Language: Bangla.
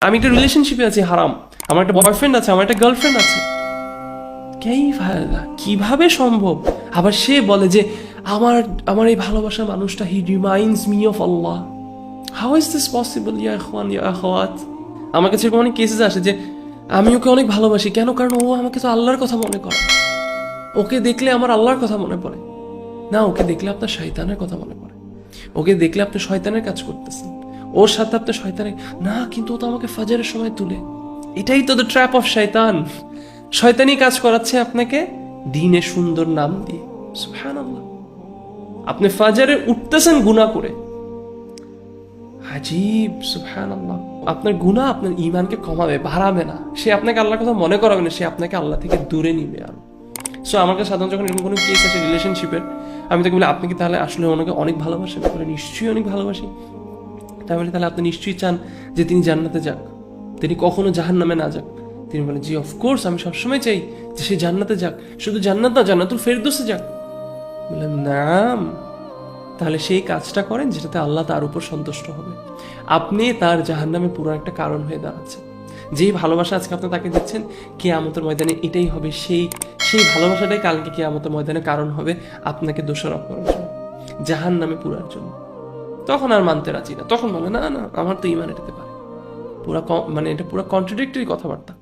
আমি একটা রিলেশনশিপে আছি হারাম, আমার একটা বয়ফ্রেন্ড আছে, আমার একটা গার্লফ্রেন্ড আছে, কিভাবে সম্ভব? আবার সে বলে যে আমার আমার এই ভালোবাসার মানুষটা he reminds me of Allah. How is this possible ইয়া ইখওয়ান ইয়া আখাওয়াত? আমার কাছে এরকম অনেক কেসেস আসে যে আমি ওকে অনেক ভালোবাসি, কেন? কারণ ও আমাকে তো আল্লাহর কথা মনে করে। ওকে দেখলে আমার আল্লাহর কথা মনে পড়ে না, ওকে দেখলে আপনার শয়তানের কথা মনে পড়ে, ওকে দেখলে আপনি শয়তানের কাজ করতেছেন, ওর সাথে আপনি শয়তানের না, কিন্তু ও তো আমাকে ফাজরের সময় তুলে। এটাই তো দ্য ট্র্যাপ অফ শয়তান। শয়তানি কাজ করাচ্ছে আপনাকে দিনে সুন্দর নাম দিয়ে। সুবহানাল্লাহ, আপনি ফাজরে উঠতেছেন গুনাহ করে, আজীব। সুবহানাল্লাহ, আপনার গুনাহ আপনার ঈমানকে কমাবে, বাড়াবে না। সে আপনাকে আল্লাহর কথা মনে করাবে না, সে আপনাকে আল্লাহ থেকে দূরে নিবে আরো। সো আমার কাছে সাধারণত যখন এরকম কোনো কেস আছে রিলেশনশিপের, আমি তাকে বলি আপনি কি তাহলে আসলে ওনাকে অনেক ভালোবাসেন? বলে নিশ্চয়ই অনেক ভালোবাসি। তাই বলে তাহলে আপনি নিশ্চয়ই চান যে তিনি জান্নাতে যাক, তিনি কখনো জাহান্নামে না যাক? তিনি বলেন জি অফকোর্স, আমি সবসময় চাই যে সে জান্নাতে যাক, শুধু জান্নাত না, জান্নাতুল ফেরদৌসে যাক। বললাম নাম, তাহলে সেই কাজটা করেন যেটাতে আল্লাহ তার উপর সন্তুষ্ট হবে। আপনি তার জাহান্নামে পুরো একটা কারণ হয়ে দাঁড়াচ্ছেন। যেই ভালোবাসা আজকে আপনি তাকে দিচ্ছেন, কিয়ামতের ময়দানে এটাই হবে, সেই সেই ভালোবাসাটাই কালকে কিয়ামতের ময়দানে কারণ হবে আপনাকে দোষারোপ করার জন্য, জাহান্নামে পুরার জন্য। তখন আর মানতে রাজি না, তখন বলে না না, আমার তো ইমান এটাতে পারে। পুরা মানে এটা পুরো কন্ট্রাডিক্টরি কথাবার্তা।